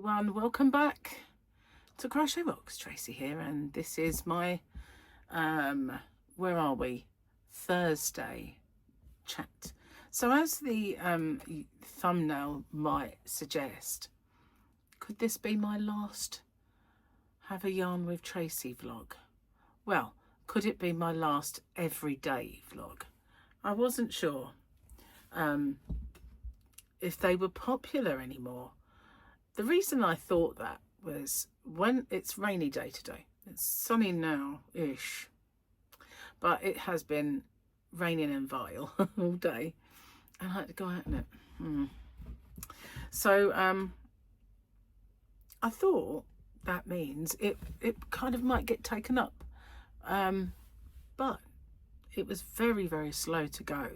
Welcome back to Crochet Rocks. Tracy here, and this is my where are we, Thursday chat. So as the thumbnail might suggest, could this be my last Have a Yarn with Tracy vlog? Well, could it be my last everyday vlog? I wasn't sure if they were popular anymore. The reason I thought that was when it's rainy day today. It's sunny now-ish, but it has been raining and vile all day. And I had to go out in it. So I thought that means it kind of might get taken up. But it was very, very slow to go.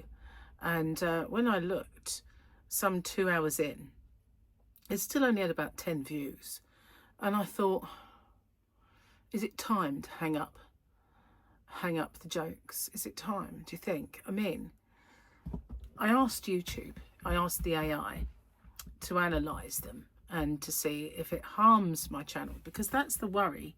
And when I looked, some 2 hours in, it still only had about 10 views. And I thought, is it time to hang up the jokes? Is it time, do you think? I mean, I asked YouTube, I asked the AI to analyse them and to see if it harms my channel, because that's the worry.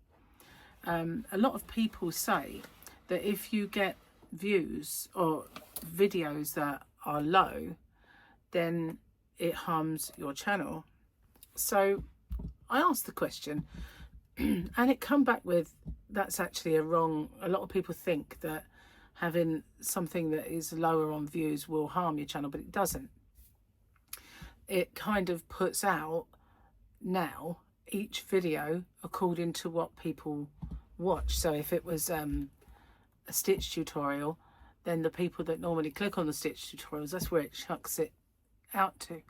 A lot of people say that if you get views or videos that are low, then it harms your channel. So I asked the question and it come back with, that's actually a lot of people think that having something that is lower on views will harm your channel, but it doesn't. It kind of puts out now each video according to what people watch. So if it was a stitch tutorial, then the people that normally click on the stitch tutorials, that's where it chucks it out to.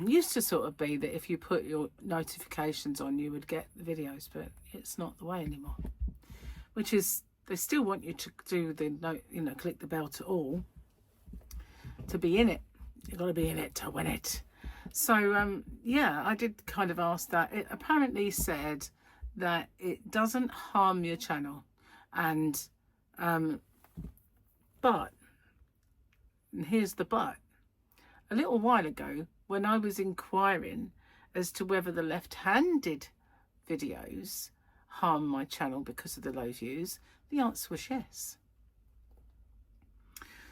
Used to sort of be that if you put your notifications on, you would get the videos, but it's not the way anymore. Which is, they still want you to do the click the bell to all to be in it. You've got to be in it to win it. So yeah, I did kind of ask that. It apparently said that it doesn't harm your channel, and but, and here's the but. A little while ago, when I was inquiring as to whether the left-handed videos harm my channel because of the low views, the answer was yes.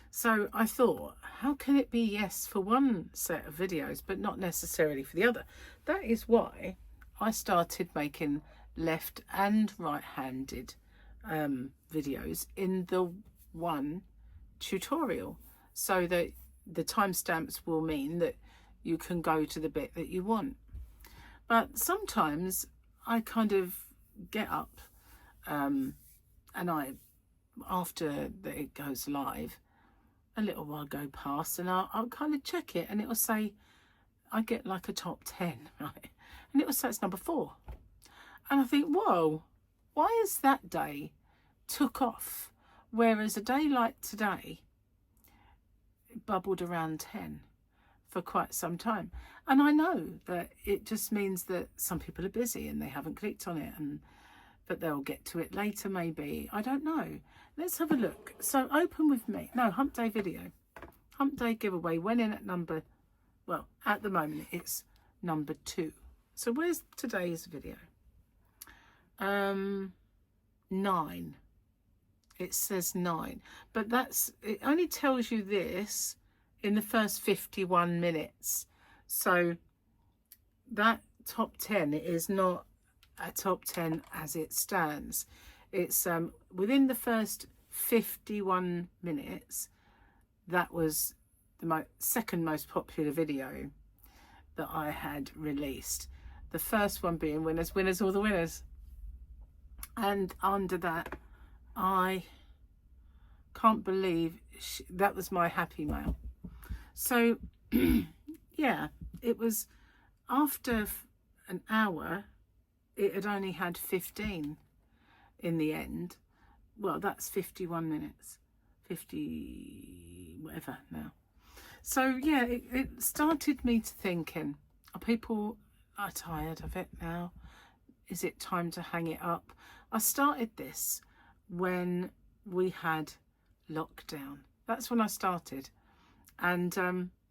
So I thought, how can it be yes for one set of videos, but not necessarily for the other? That is why I started making left and right-handed videos in the one tutorial, so that the timestamps will mean that you can go to the bit that you want. But sometimes I kind of get up and after it goes live, a little while go past, and I'll kind of check it, and it will say, I get like a top 10, right? And it will say it's number 4. And I think, whoa, why is that day took off? Whereas a day like today, bubbled around 10 for quite some time. And I know that it just means that some people are busy and they haven't clicked on it, but they'll get to it later maybe. I don't know. Let's have a look. So open with me. No, hump day video. Hump day giveaway went in at number, well, at the moment it's number 2. So where's today's video? 9. It says 9, but it only tells you this in the first 51 minutes. So that top 10 is not a top 10 as it stands. It's within the first 51 minutes, that was the second most popular video that I had released. The first one being Winners, Winners, All the Winners. And under that, I can't believe that was my happy mail. So yeah, it was after an hour, it had only had 15 in the end. Well, that's 51 minutes, 50 whatever now. So yeah, it started me to thinking, are people tired of it now? Is it time to hang it up? I started this when we had lockdown. That's when I started, and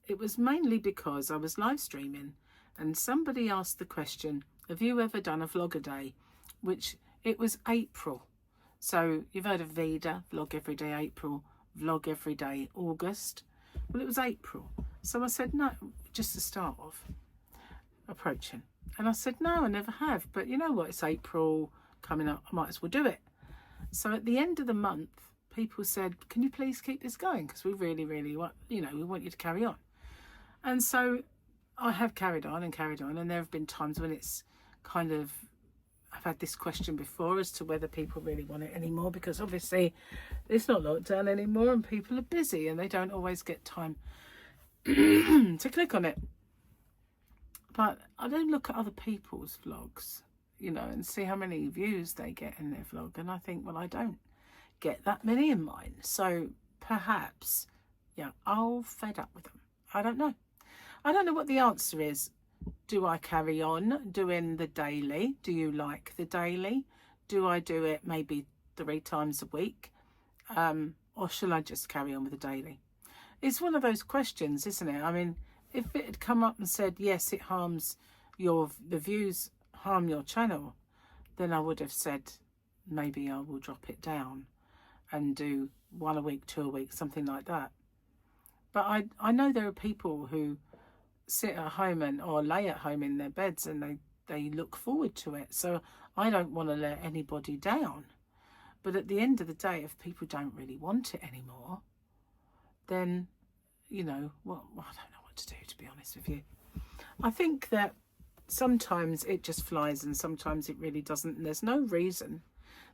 it was mainly because I was live streaming and somebody asked the question, have you ever done a vlog a day? Which, it was April. So you've heard of Vida, vlog every day April, vlog every day August. Well, it was April. So I said, no, just the start of approaching. And I said, no, I never have. But you know what? It's April coming up. I might as well do it. So at the end of the month, people said, can you please keep this going? Because we really, really want, you know, we want you to carry on. And so I have carried on. And there have been times when it's kind of, I've had this question before as to whether people really want it anymore, because obviously it's not lockdown anymore and people are busy and they don't always get time to click on it. But I don't look at other people's vlogs, you know, and see how many views they get in their vlog. And I think, well, I don't get that many in mine. So perhaps, yeah, I'll fed up with them. I don't know. I don't know what the answer is. Do I carry on doing the daily? Do you like the daily? Do I do it maybe 3 times a week? Or shall I just carry on with the daily? It's one of those questions, isn't it? I mean, if it had come up and said, yes, it harms the views harm your channel, then I would have said, maybe I will drop it down and do 1 a week, 2 a week, something like that. But I know there are people who sit at home or lay at home in their beds and they look forward to it. So I don't want to let anybody down. But at the end of the day, if people don't really want it anymore, then, you know, well, I don't know what to do, to be honest with you. I think that sometimes it just flies and sometimes it really doesn't. And there's no reason.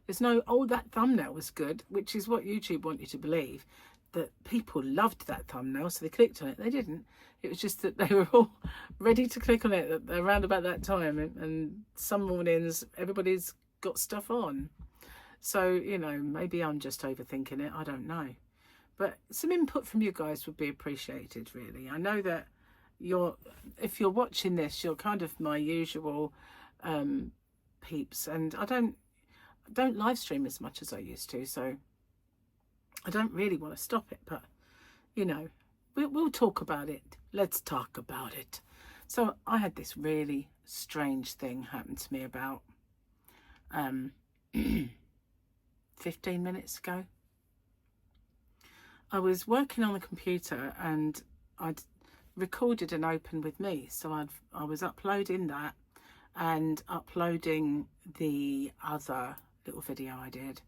There's no, oh, that thumbnail was good, which is what YouTube want you to believe, that people loved that thumbnail, so they clicked on it. They didn't. It was just that they were all ready to click on it around about that time. And some mornings, everybody's got stuff on. So, you know, maybe I'm just overthinking it. I don't know. But some input from you guys would be appreciated, really. I know that if you're watching this, you're kind of my usual peeps. And I don't live stream as much as I used to. So I don't really want to stop it. But, you know, we'll talk about it. Let's talk about it. So I had this really strange thing happen to me about 15 minutes ago. I was working on the computer and I'd recorded an open with me. So I was uploading that and uploading the other little video I did,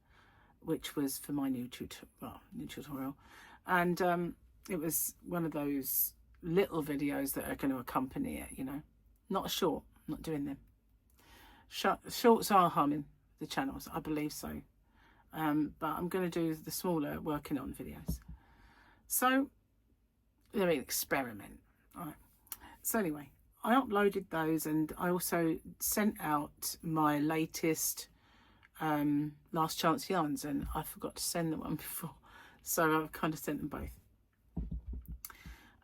which was for my new tutorial. And it was one of those little videos that are going to accompany it, you know. Not a short, I'm not doing them. Shorts are harming the channels, I believe so. But I'm going to do the smaller working on videos. So, they're an experiment. All right. So anyway, I uploaded those and I also sent out my latest Last Chance yarns, and I forgot to send the one before. So I've kind of sent them both.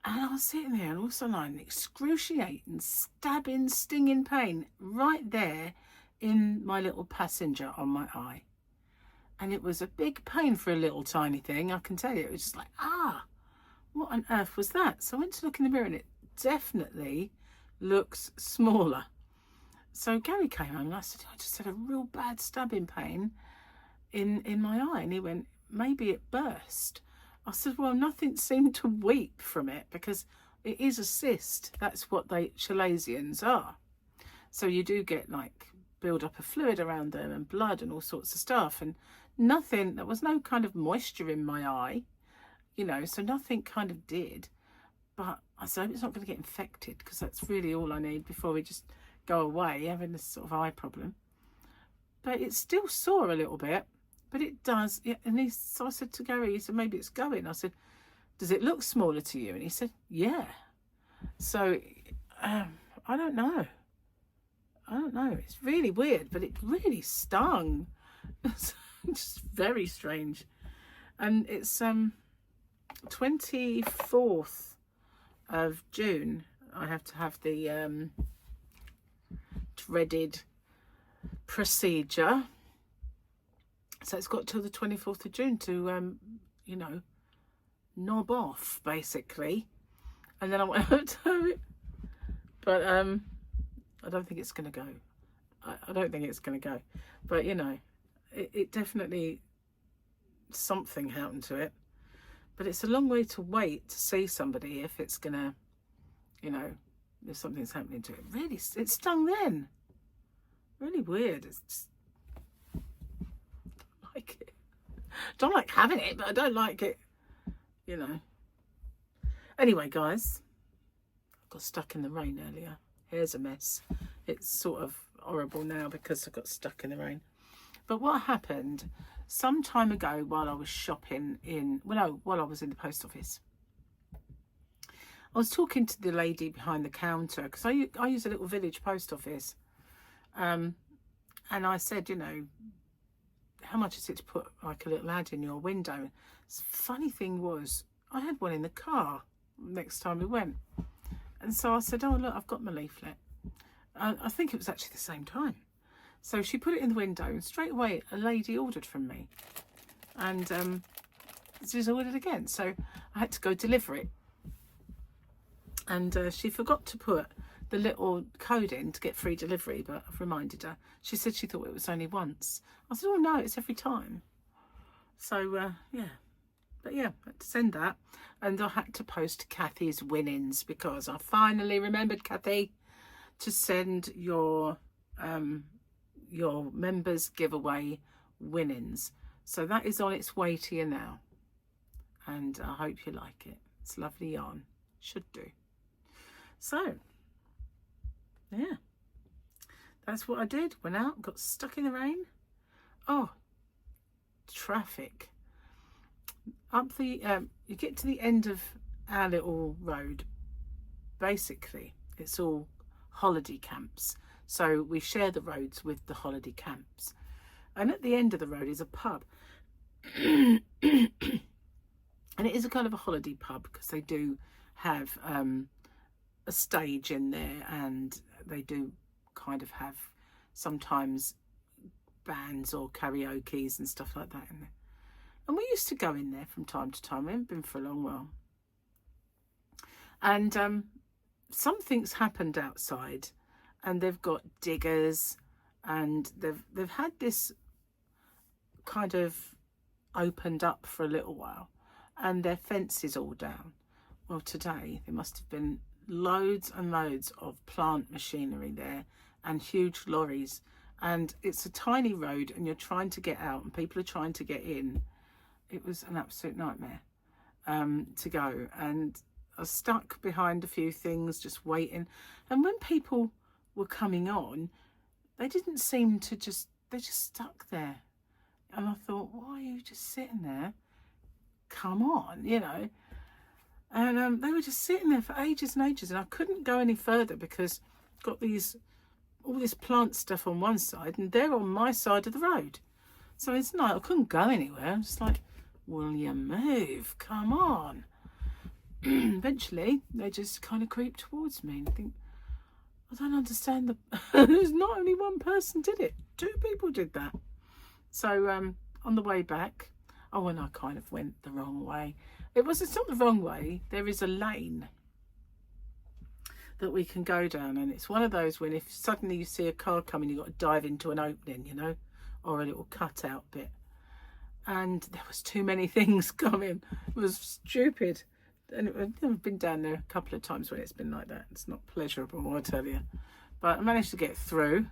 And I was sitting there and all of a sudden I had an excruciating, stabbing, stinging pain right there in my little passenger on my eye. And it was a big pain for a little tiny thing, I can tell you. It was just like, what on earth was that? So I went to look in the mirror and it definitely looks smaller. So Gary came home and I said, I just had a real bad stabbing pain in my eye. And he went, maybe it burst. I said, well, nothing seemed to weep from it because it is a cyst. That's what chalazions are. So you do get like build up of fluid around them and blood and all sorts of stuff. And nothing, there was no kind of moisture in my eye, you know, so nothing kind of did. But I said, I hope it's not going to get infected because that's really all I need before we just go away having this sort of eye problem. But it's still sore a little bit. But it does, yeah. And so I said to Gary, he said, maybe it's going. I said, does it look smaller to you? And he said, yeah. So, I don't know. It's really weird, but it really stung. It's just very strange. And it's 24th of June. I have to have the dreaded procedure. So it's got till the 24th of June to, you know, knob off, basically. And then I won't have to have it. But I don't think it's going to go. I don't think it's going to go. But, you know, it definitely, something happened to it. But it's a long way to wait to see somebody if it's going to, you know, if something's happening to it. Really, it stung then. Really weird. It's just, I don't like it. Don't like having it, but I don't like it, you know. Anyway, guys, I got stuck in the rain earlier. Hair's a mess. It's sort of horrible now because I got stuck in the rain. But what happened some time ago while I was shopping in, well, no, while I was in the post office, I was talking to the lady behind the counter because I use a little village post office. And I said, you know, how much is it to put like a little ad in your window? And the funny thing was, I had one in the car next time we went. And so I said, oh, look, I've got my leaflet. I think it was actually the same time. So she put it in the window and straight away a lady ordered from me. And she's ordered again. So I had to go deliver it. And she forgot to put the little code in to get free delivery, but I've reminded her. She said she thought it was only once. I said, oh no, it's every time. So yeah, but yeah, I had to send that, and I had to post Kathy's winnings because I finally remembered, Kathy, to send your members giveaway winnings. So that is on its way to you now, and I hope you like it. It's lovely yarn, should do. So yeah, that's what I did. Went out, got stuck in the rain. Oh, traffic. Up the, you get to the end of our little road. Basically, it's all holiday camps. So we share the roads with the holiday camps. And at the end of the road is a pub. And it is a kind of a holiday pub because they do have a stage in there, and they do kind of have sometimes bands or karaoke's and stuff like that in there. And we used to go in there from time to time. We haven't been for a long while. And something's happened outside, and they've got diggers, and they've had this kind of opened up for a little while, and their fence is all down. Well, today there must have been loads and loads of plant machinery there and huge lorries, and it's a tiny road and you're trying to get out and people are trying to get in. It was an absolute nightmare to go, and I was stuck behind a few things just waiting. And when people were coming on, they didn't seem to they just stuck there, and I thought, why are you just sitting there? Come on, you know. And they were just sitting there for ages and ages, and I couldn't go any further because I've got all this plant stuff on one side, and they're on my side of the road. So it's like I couldn't go anywhere. I'm just like, will you move? Come on. Eventually, they just kind of creep towards me, and I think, I don't understand. There's not only one person did it. 2 people did that. So on the way back, and I kind of went the wrong way. It's not the wrong way. There is a lane that we can go down, and it's one of those when if suddenly you see a car coming, you've got to dive into an opening, you know, or a little cutout bit. And there was too many things coming. It was stupid. And I've been down there a couple of times when it's been like that. It's not pleasurable, I tell you. But I managed to get through.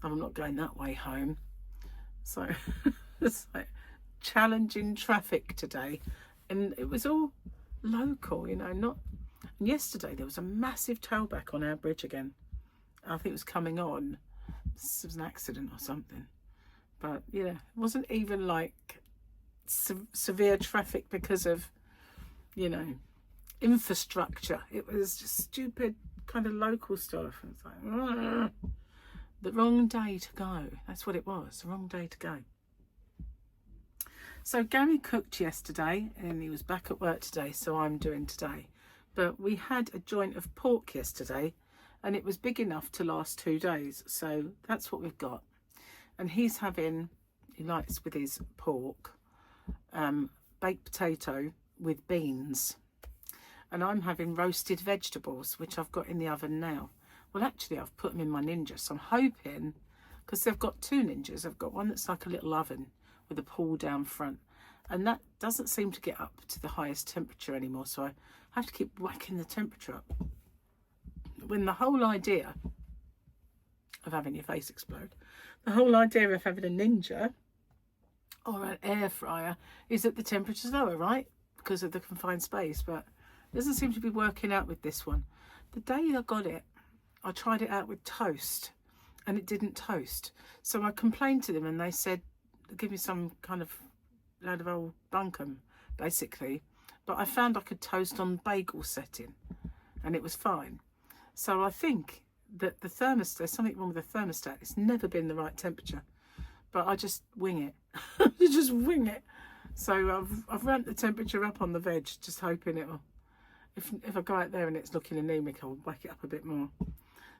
I'm not going that way home. So it's like challenging traffic today. And it was all local, you know, not... And yesterday there was a massive tailback on our bridge again. I think it was coming on. This was an accident or something. But, yeah, it wasn't even like severe traffic because of, you know, infrastructure. It was just stupid kind of local stuff. It's like, ugh. The wrong day to go. That's what it was, the wrong day to go. So Gary cooked yesterday, and he was back at work today, so I'm doing today. But we had a joint of pork yesterday, and it was big enough to last 2 days. So that's what we've got. And he's having, he likes with his pork, baked potato with beans. And I'm having roasted vegetables, which I've got in the oven now. Well, actually, I've put them in my Ninja, so I'm hoping, because they've got two Ninjas. I've got one that's like a little oven with a pull down front, and that doesn't seem to get up to the highest temperature anymore, so I have to keep whacking the temperature up. When the whole idea of having your face explode, the whole idea of having a Ninja or an air fryer is that the temperature's lower, right? Because of the confined space, but it doesn't seem to be working out with this one. The day I got it, I tried it out with toast and it didn't toast. So I complained to them and they said, give me some kind of load of old bunkum, basically. But I found I could toast on bagel setting and it was fine. So I think that the thermostat, there's something wrong with the thermostat. It's never been the right temperature, but I just wing it. I just wing it. So I've ramped the temperature up on the veg, just hoping it'll, if I go out there and it's looking anemic, I'll whack it up a bit more.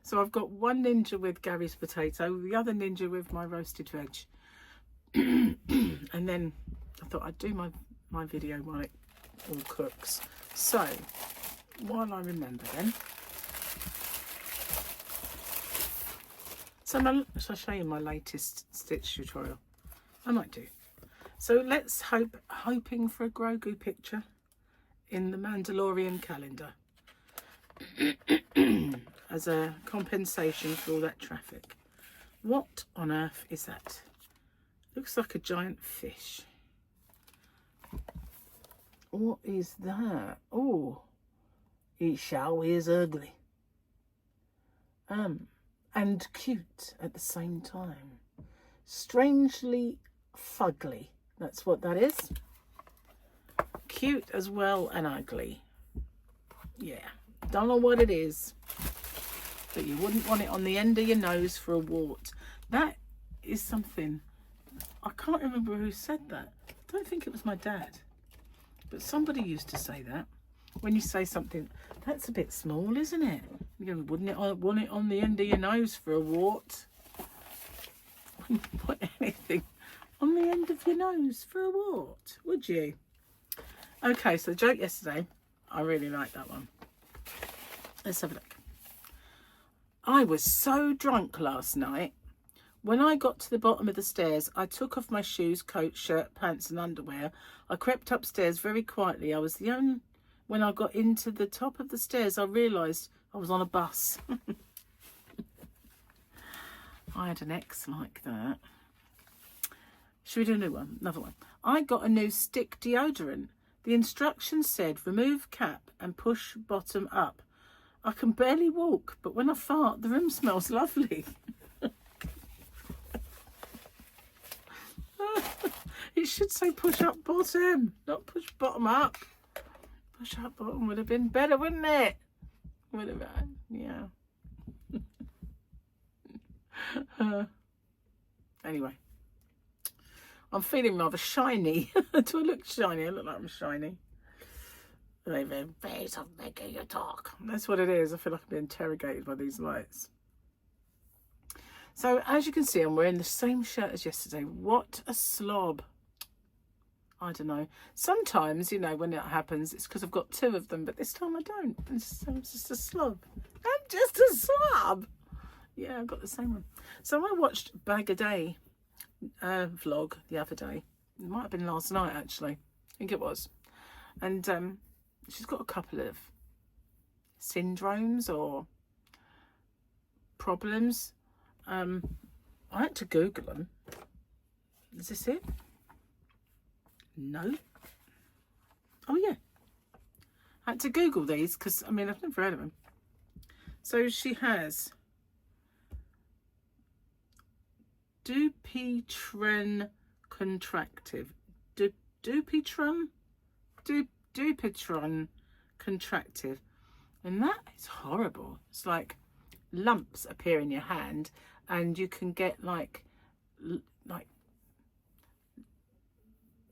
So I've got one Ninja with Gary's potato, the other Ninja with my roasted veg. And then I thought I'd do my video while it all cooks. So while I remember then, so I'll show you my latest stitch tutorial. I might do. So let's hoping for a Grogu picture in the Mandalorian calendar as a compensation for all that traffic. What on earth is that? Looks like a giant fish. What is that? Oh, it sure is ugly. And cute at the same time. Strangely fugly. That's what that is. Cute as well and ugly. Yeah, don't know what it is, but you wouldn't want it on the end of your nose for a wart. That is something, I can't remember who said that. I don't think it was my dad, but somebody used to say that. When you say something, that's a bit small, isn't it? You go, wouldn't it want it on the end of your nose for a wart? Wouldn't put anything on the end of your nose for a wart, would you? Okay, so the joke yesterday, I really like that one. Let's have a look. I was so drunk last night. When I got to the bottom of the stairs, I took off my shoes, coat, shirt, pants and underwear. I crept upstairs very quietly. When I got into the top of the stairs, I realised I was on a bus. I had an ex like that. Should we do a new one? Another one. I got a new stick deodorant. The instructions said remove cap and push bottom up. I can barely walk, but when I fart, the room smells lovely. It should say push up bottom, not push bottom up. Push up bottom would have been better, wouldn't it? Would have been, yeah. Anyway. I'm feeling rather shiny. Do I look shiny? I look like I'm shiny. They've been ways of making you talk. That's what it is. I feel like I'm being interrogated by these lights. So as you can see, I'm wearing the same shirt as yesterday. What a slob. I don't know. Sometimes, you know, when it happens, it's because I've got two of them, but this time I don't. I'm just a slob. I'm just a slob. Yeah, I've got the same one. So I watched Bag a Day vlog the other day. It might have been last night, actually. I think it was. And she's got a couple of syndromes or problems. I had to Google them. Is this it? No. Oh yeah. I had to Google these because, I mean, I've never heard of them. So she has Dupuytren contractive. Dupuytren contractive. And that is horrible. It's like lumps appear in your hand and you can get like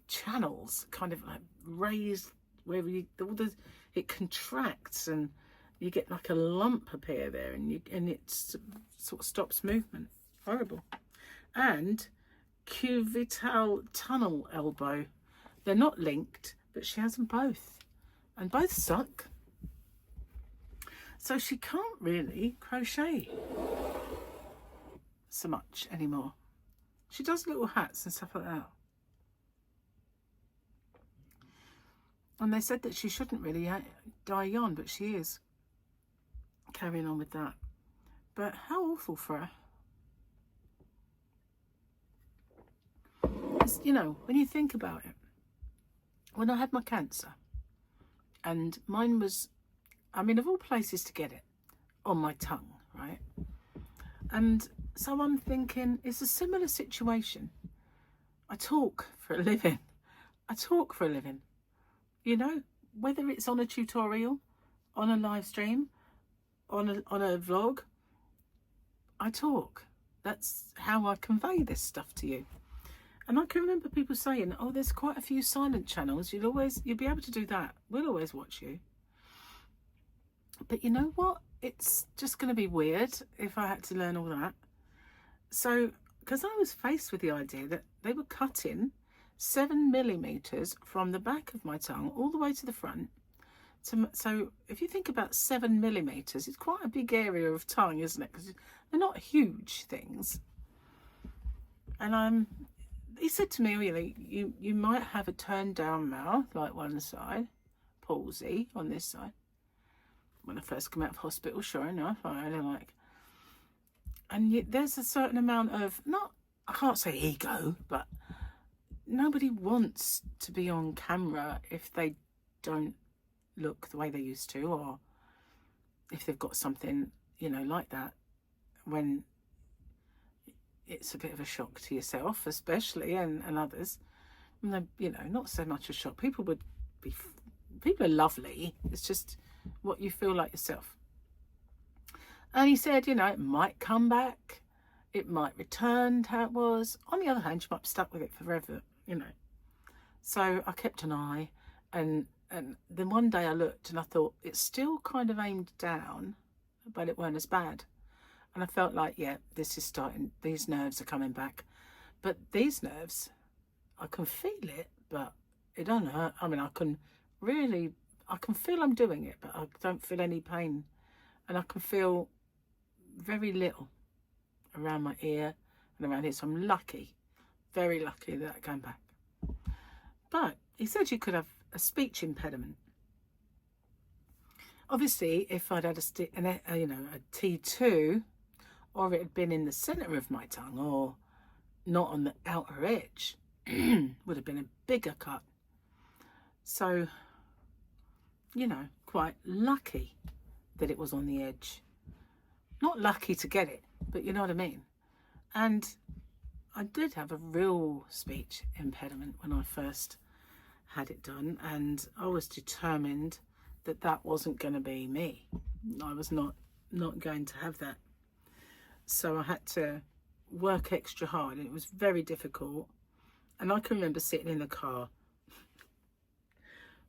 channels kind of like raised where it contracts and you get like a lump appear there and it sort of stops movement. Horrible. And cubital tunnel elbow. They're not linked, but she has them both and both suck. So she can't really crochet so much anymore. She does little hats and stuff like that. And they said that she shouldn't really dye yarn, but she is carrying on with that. But how awful for her. It's, you know, when you think about it, when I had my cancer, and mine was, I mean, of all places to get it, on my tongue, right? And so I'm thinking, it's a similar situation. I talk for a living. I talk for a living. You know, whether it's on a tutorial, on a live stream, on a vlog, I talk. That's how I convey this stuff to you. And I can remember people saying, oh, there's quite a few silent channels. You'll be able to do that. We'll always watch you. But you know what? It's just going to be weird if I had to learn all that. So, because I was faced with the idea that they were cutting 7mm from the back of my tongue all the way to the front. So if you think about 7mm, it's quite a big area of tongue, isn't it? Because they're not huge things. And he said to me, really, you might have a turned down mouth, like one side, palsy on this side. When I first came out of hospital, sure enough, I really like. And yet there's a certain amount of, I can't say ego, but nobody wants to be on camera if they don't look the way they used to, or if they've got something, you know, like that, when it's a bit of a shock to yourself, especially, and others. And they, you know, not so much a shock. People are lovely. It's just what you feel like yourself. And he said, you know, it might come back, it might return to how it was. On the other hand, you might be stuck with it forever, you know. So I kept an eye, and then one day I looked and I thought, it's still kind of aimed down, but it weren't as bad. And I felt like, yeah, this is starting, these nerves are coming back. But these nerves, I can feel it, but it don't hurt. I mean, I can feel I'm doing it, but I don't feel any pain. And I can feel very little around my ear and around here. So I'm lucky, very lucky that it came back. But he said you could have a speech impediment. Obviously, if I'd had a T2, or it had been in the centre of my tongue, or not on the outer edge, would have been a bigger cut. So, you know, quite lucky that it was on the edge. Not lucky to get it, but you know what I mean. And I did have a real speech impediment when I first had it done, and I was determined that that wasn't going to be me. I was not going to have that. So I had to work extra hard, and it was very difficult. And I can remember sitting in the car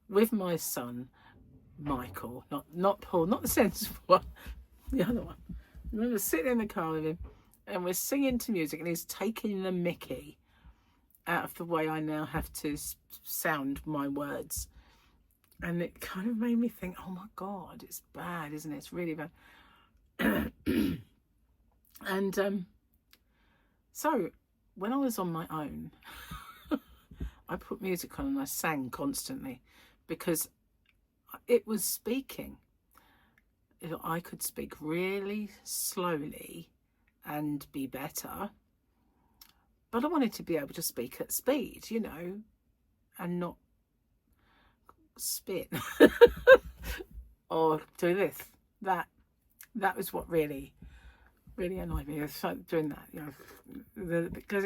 with my son Michael, not Paul, not the sensible one, the other one. I remember sitting in the car with him, and we're singing to music, and he's taking the mickey out of the way I now have to sound my words. And it kind of made me think, oh my God, it's bad, isn't it? It's really bad. And so when I was on my own, I put music on and I sang constantly, because it was speaking. I could speak really slowly and be better, but I wanted to be able to speak at speed, you know, and not spit or do this, that. That was what really annoyed me. I started doing that, you know, because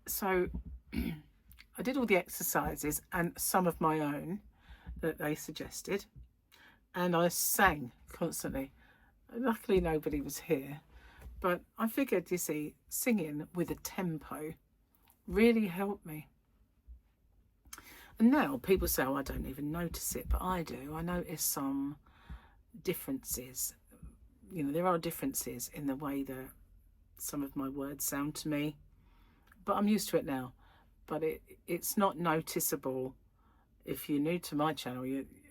so I did all the exercises and some of my own that they suggested, and I sang constantly. Luckily nobody was here, but I figured, you see, singing with a tempo really helped me. And now people say, oh, I don't even notice it, but I do. I notice some differences. You know, there are differences in the way that some of my words sound to me, but I'm used to it now. But it's not noticeable if you're new to my channel,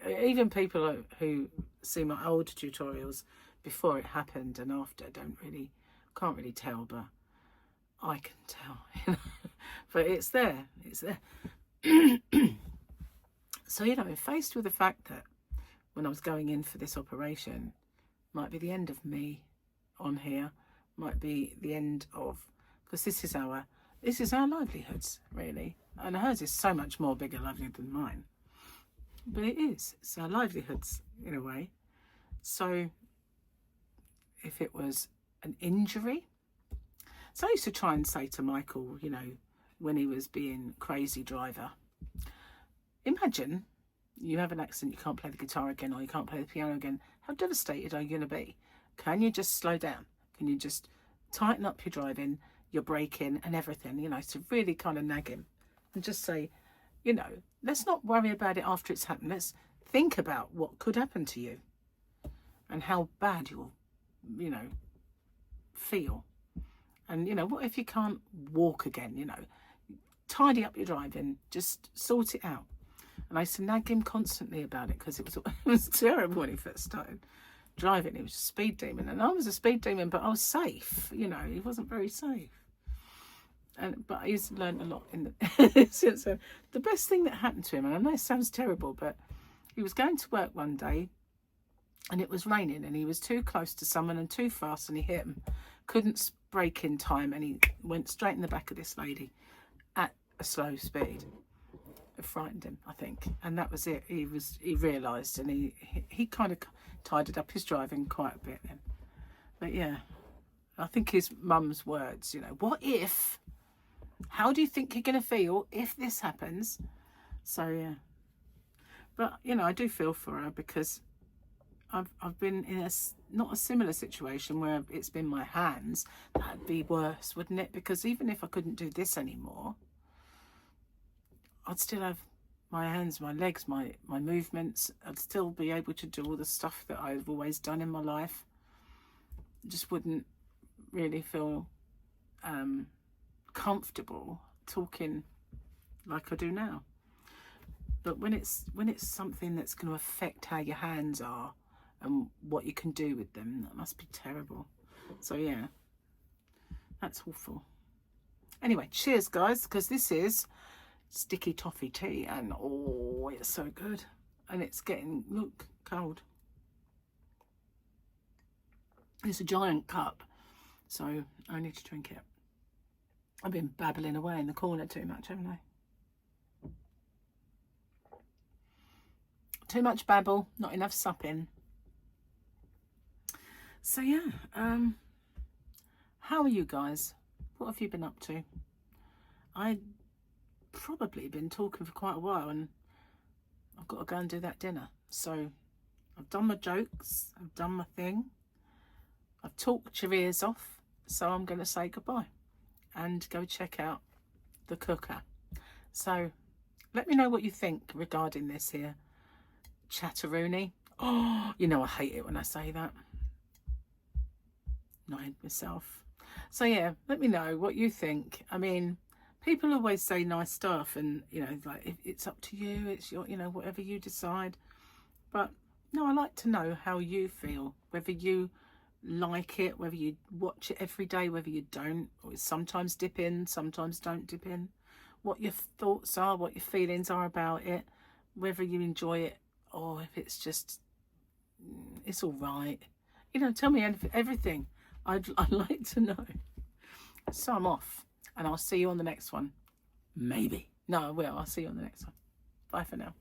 even people who see my old tutorials before it happened and after can't really tell, but I can tell, you know. But it's there. So, you know, faced with the fact that when I was going in for this operation, might be the end of me on here, might be the end of, because this is our livelihoods, really. And hers is so much more bigger lovely than mine. But it's our livelihoods in a way. So if it was an injury, so I used to try and say to Michael, you know, when he was being crazy driver, imagine you have an accident, you can't play the guitar again, or you can't play the piano again. How devastated are you going to be? Can you just slow down? Can you just tighten up your driving, your braking and everything, you know, to really kind of nag him and just say, you know, let's not worry about it after it's happened. Let's think about what could happen to you and how bad you'll, you know, feel. And, you know, what if you can't walk again, you know? Tidy up your driving, just sort it out. And I used to nag him constantly about it because it was terrible when he first started driving. He was a speed demon, and I was a speed demon, but I was safe, you know. He wasn't very safe. But he's learned a lot in the since then. The best thing that happened to him, and I know it sounds terrible, but he was going to work one day and it was raining and he was too close to someone and too fast and he hit him. Couldn't brake in time and he went straight in the back of this lady at a slow speed. It frightened him, I think, and that was it. He realised, and he kind of tidied up his driving quite a bit then. But yeah, I think his mum's words, you know, what if? How do you think you're going to feel if this happens? So yeah, but you know, I do feel for her because I've been in not a similar situation where it's been my hands. That'd be worse, wouldn't it? Because even if I couldn't do this anymore, I'd still have my hands, my legs, my movements. I'd still be able to do all the stuff that I've always done in my life. Just wouldn't really feel comfortable talking like I do now. But when it's something that's going to affect how your hands are and what you can do with them, that must be terrible. So yeah, that's awful. Anyway, cheers guys, because this is sticky toffee tea, and oh, it's so good, and it's getting, look, cold. It's a giant cup, so I need to drink it. I've been babbling away in the corner too much, haven't I? Too much babble, not enough supping. So yeah, how are you guys? What have you been up to? I've probably been talking for quite a while and I've got to go and do that dinner. So I've done my jokes, I've done my thing, I've talked your ears off, so I'm going to say goodbye and go check out the cooker. So let me know what you think regarding this here chatteroony. Oh, you know I hate it when I say that. Annoyed myself. So yeah, let me know what you think. I mean, people always say nice stuff, and you know, like, it's up to you, it's your, you know, whatever you decide. But no, I like to know how you feel, whether you like it, whether you watch it every day, whether you don't, or sometimes dip in, sometimes don't dip in, what your thoughts are, what your feelings are about it, whether you enjoy it or if it's just, it's all right. You know, tell me everything. I'd like to know. So I'm off, and I'll see you on the next one. Maybe. No, I will. I'll see you on the next one. Bye for now.